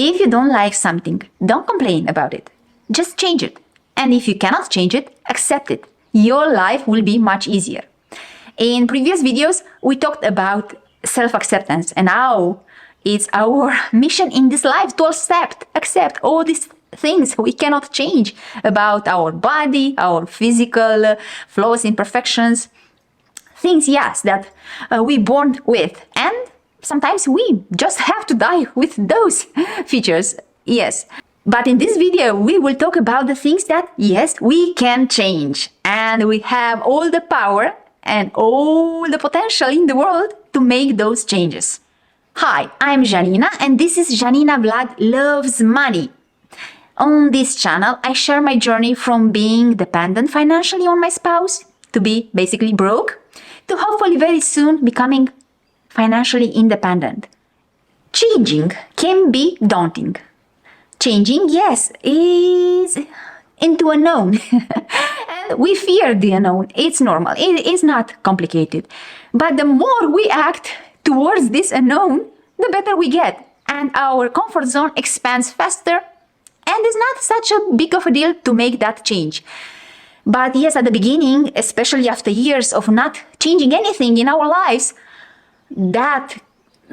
If you don't like something, don't complain about it. Just change it. And if you cannot change it, accept it. Your life will be much easier. In previous videos, we talked about self-acceptance and how it's our mission in this life to accept all these things we cannot change about our body, our physical flaws, imperfections, things, yes, that we're born with. And sometimes we just have to die with those features, yes. But in this video, we will talk about the things that, yes, we can change. And we have all the power and all the potential in the world to make those changes. Hi, I'm Jeanina, and this is Jeanina Vlad Loves Money. On this channel, I share my journey from being dependent financially on my spouse to be basically broke, to hopefully very soon becoming financially independent. Changing can be daunting. Changing, yes, is into unknown. And we fear the unknown. It's normal. It is not complicated. But the more we act towards this unknown, the better we get. And our comfort zone expands faster. And it's not such a big of a deal to make that change. But yes, at the beginning, especially after years of not changing anything in our lives, that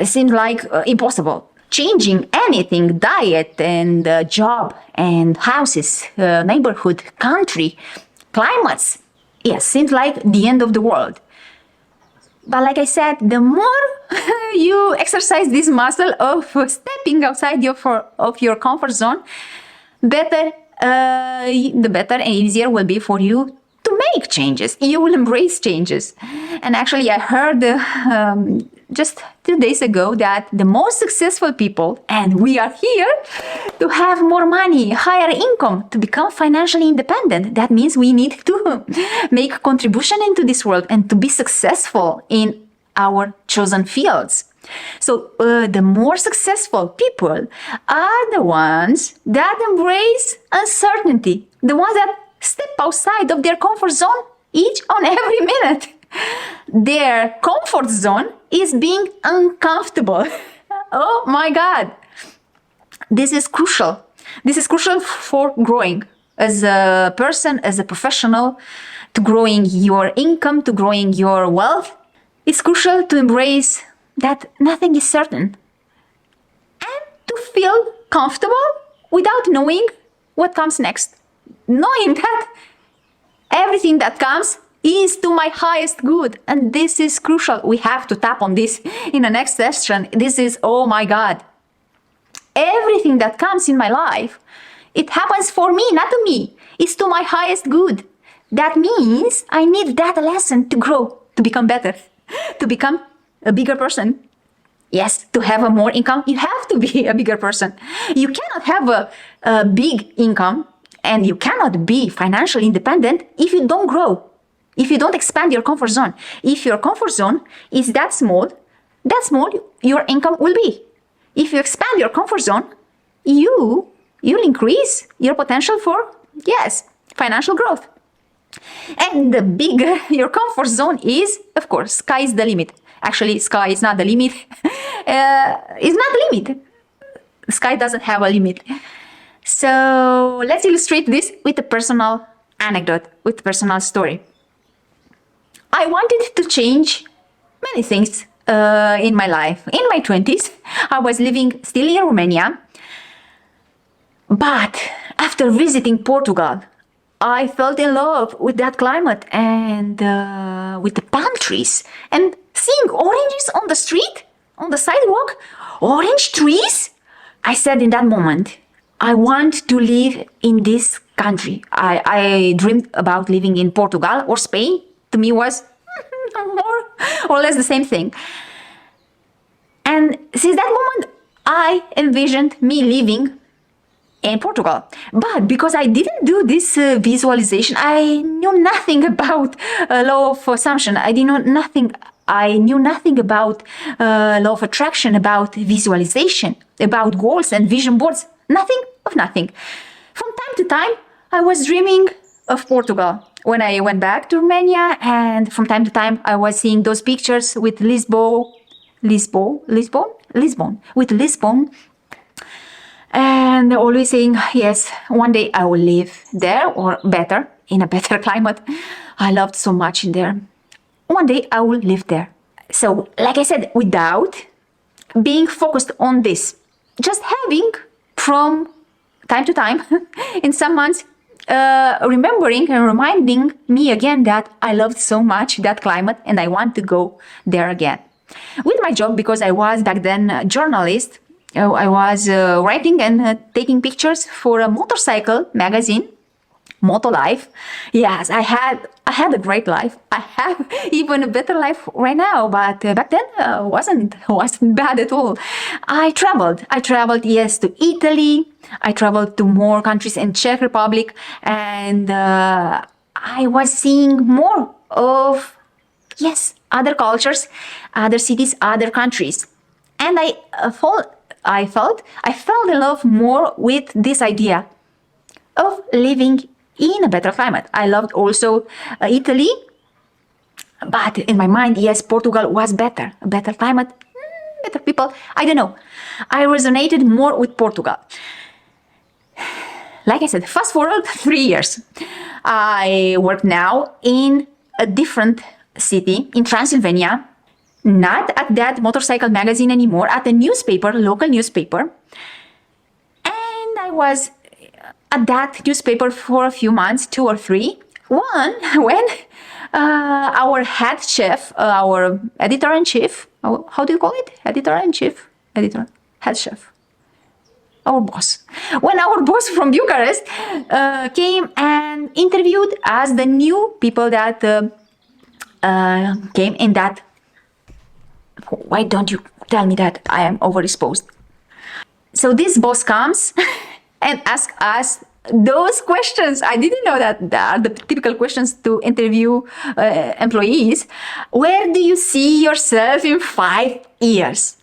seemed like impossible. Changing anything, diet and job and houses, neighborhood, country, climates, yes, seems like the end of the world. But like I said, the more you exercise this muscle of stepping outside of your comfort zone, the better and easier will be for you to make changes. You will embrace changes. And actually, I heard just 2 days ago that the most successful people, and we are here, to have more money, higher income, to become financially independent. That means we need to make contribution into this world and to be successful in our chosen fields. So the more successful people are the ones that embrace uncertainty, the ones that step outside of their comfort zone each and every minute. Their comfort zone is being uncomfortable. Oh my God. This is crucial. This is crucial for growing as a person, as a professional, to growing your income, to growing your wealth. It's crucial to embrace that nothing is certain and to feel comfortable without knowing what comes next. Knowing that everything that comes is to my highest good. And this is crucial. We have to tap on this in the next session. This is, oh my God. Everything that comes in my life, it happens for me, not to me. It's to my highest good. That means I need that lesson to grow, to become better, to become a bigger person. Yes, to have a more income, you have to be a bigger person. You cannot have a big income and you cannot be financially independent if you don't grow, if you don't expand your comfort zone. If your comfort zone is that small your income will be. If you expand your comfort zone, you'll increase your potential for, yes, financial growth. And the bigger your comfort zone is, of course, sky is the limit. Actually, sky is not the limit. It's not the limit. Sky doesn't have a limit. So let's illustrate this with a personal anecdote, with a personal story. I wanted to change many things in my life. In my 20s, I was living still in Romania. But after visiting Portugal, I felt in love with that climate and with the palm trees and seeing oranges on the street, on the sidewalk, orange trees. I said in that moment, I want to live in this country. I dreamed about living in Portugal or Spain. To me was more or less the same thing. And since that moment, I envisioned me living in Portugal. But because I didn't do this visualization, I knew nothing about law of assumption. I knew nothing about law of attraction, about visualization, about goals and vision boards. Nothing of nothing. From time to time, I was dreaming of Portugal. When I went back to Romania, and from time to time, I was seeing those pictures with Lisbon, and always saying, yes, one day I will live there, or better, in a better climate. I loved so much in there. One day I will live there. So, like I said, without being focused on this, just having from time to time, in some months, remembering and reminding me again that I loved so much that climate and I want to go there again. With my job, because I was back then a journalist, I was writing and taking pictures for a motorcycle magazine, Moto Life. Yes, I had a great life. I have even a better life right now, but back then wasn't bad at all. I traveled. Yes, to Italy. I traveled to more countries in Czech Republic, and I was seeing more of, yes, other cultures, other cities, other countries, and I fell in love more with this idea of living in a better climate. I loved also Italy, but in my mind, yes, Portugal was better. A better climate, better people. I don't know. I resonated more with Portugal. Like I said, fast forward 3 years. I work now in a different city in Transylvania, not at that motorcycle magazine anymore, at a newspaper, local newspaper. And I was at that newspaper for a few months, 2 or 3. One, when our head chef, our editor-in-chief, how do you call it? Editor-in-chief? Head chef. Our boss. When our boss from Bucharest came and interviewed us, the new people that came in that. Why don't you tell me that I am overexposed? So this boss comes and asks us those questions. I didn't know that are the typical questions to interview employees. Where do you see yourself in 5 years?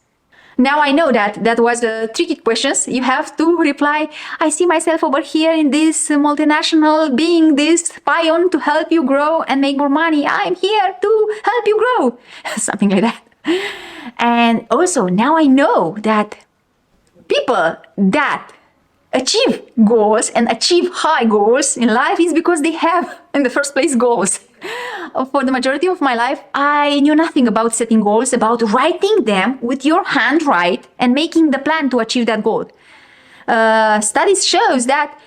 Now I know that was a tricky questions. You have to reply, I see myself over here in this multinational, being this pion to help you grow and make more money. I'm here to help you grow. Something like that. And also now I know that people that achieve goals and achieve high goals in life is because they have, in the first place, goals. For the majority of my life, I knew nothing about setting goals, about writing them with your hand right and making the plan to achieve that goal. Studies shows that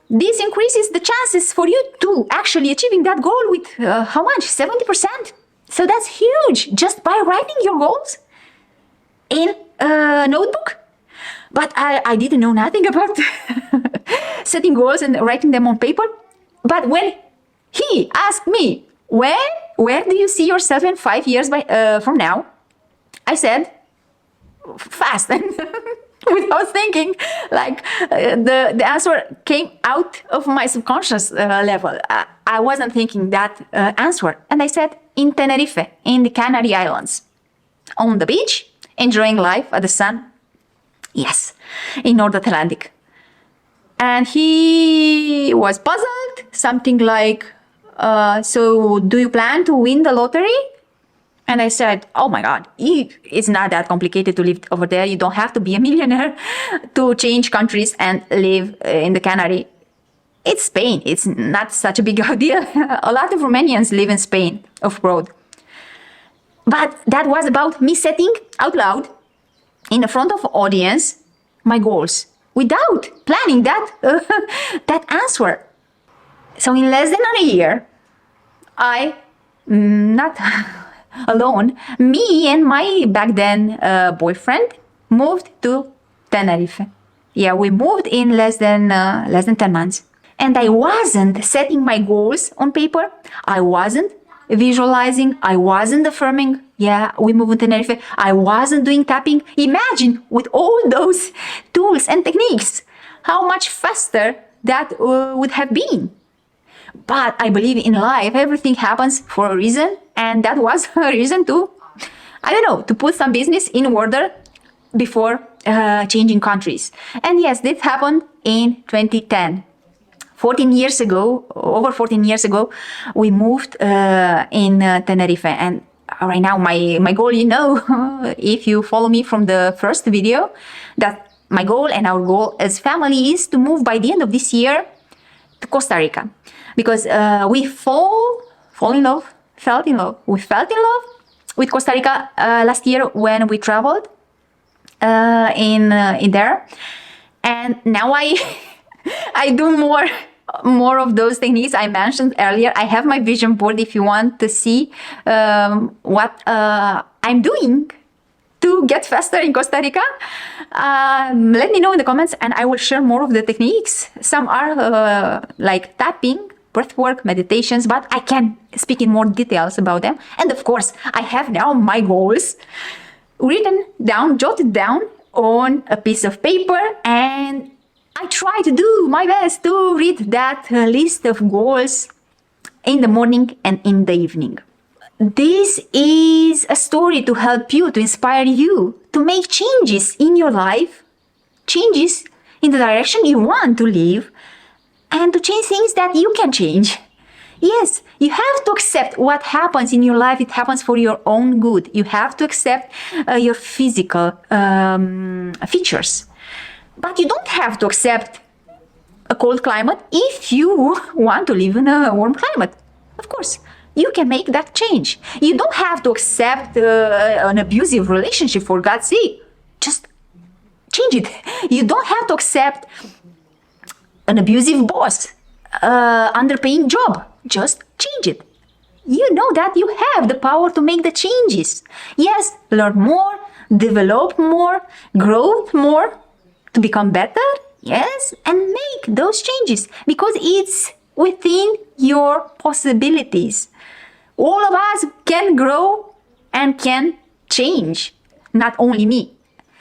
this increases the chances for you to actually achieving that goal with how much? 70%. So that's huge, just by writing your goals in a notebook. But I didn't know nothing about setting goals and writing them on paper. But when he asked me, where do you see yourself in 5 years from now? I said, fast, and without thinking, like the answer came out of my subconscious level. I wasn't thinking that answer. And I said, in Tenerife, in the Canary Islands, on the beach, enjoying life at the sun. Yes, in North Atlantic. And he was puzzled, something like, so do you plan to win the lottery? And I said, oh my God, it's not that complicated to live over there. You don't have to be a millionaire to change countries and live in the Canary. It's Spain. It's not such a big deal. A lot of Romanians live in Spain, off-road. But that was about me setting out loud in the front of audience my goals without planning that answer. So in less than a year, I, not alone, me and my back then boyfriend moved to Tenerife. Yeah, we moved in less than 10 months. And I wasn't setting my goals on paper. I wasn't visualizing. I wasn't affirming, yeah, we moved to Tenerife. I wasn't doing tapping. Imagine with all those tools and techniques, how much faster that would have been. But I believe in life, everything happens for a reason. And that was a reason to, I don't know, to put some business in order before changing countries. And yes, this happened in 2010. 14 years ago, over 14 years ago, we moved in Tenerife. And right now, my goal, you know, if you follow me from the first video, that my goal and our goal as family is to move by the end of this year to Costa Rica, because we fell in love with Costa Rica last year when we traveled in there, and now I do more of those techniques I mentioned earlier. I have my vision board if you want to see what I'm doing to get faster in Costa Rica. Let me know in the comments and I will share more of the techniques. Some are like tapping, breathwork, meditations, but I can speak in more details about them. And of course, I have now my goals written down, jotted down on a piece of paper, and I try to do my best to read that list of goals in the morning and in the evening. This is a story to help you, to inspire you, to make changes in your life, changes in the direction you want to live, and to change things that you can change. Yes, you have to accept what happens in your life. It happens for your own good. You have to accept your physical features. But you don't have to accept a cold climate if you want to live in a warm climate. Of course, you can make that change. You don't have to accept an abusive relationship, for God's sake. Just change it. You don't have to accept an abusive boss, underpaying job. Just change it. You know that you have the power to make the changes. Yes, learn more, develop more, grow more, to become better, yes, and make those changes because it's within your possibilities. All of us can grow and can change, not only me.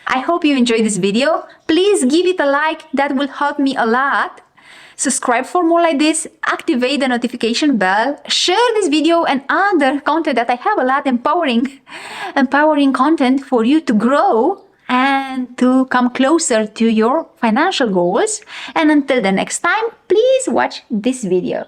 I hope you enjoyed this video. Please give it a like, that will help me a lot. Subscribe for more like this, activate the notification bell, share this video and other content that I have a lot empowering content for you to grow and to come closer to your financial goals. And until the next time, please watch this video.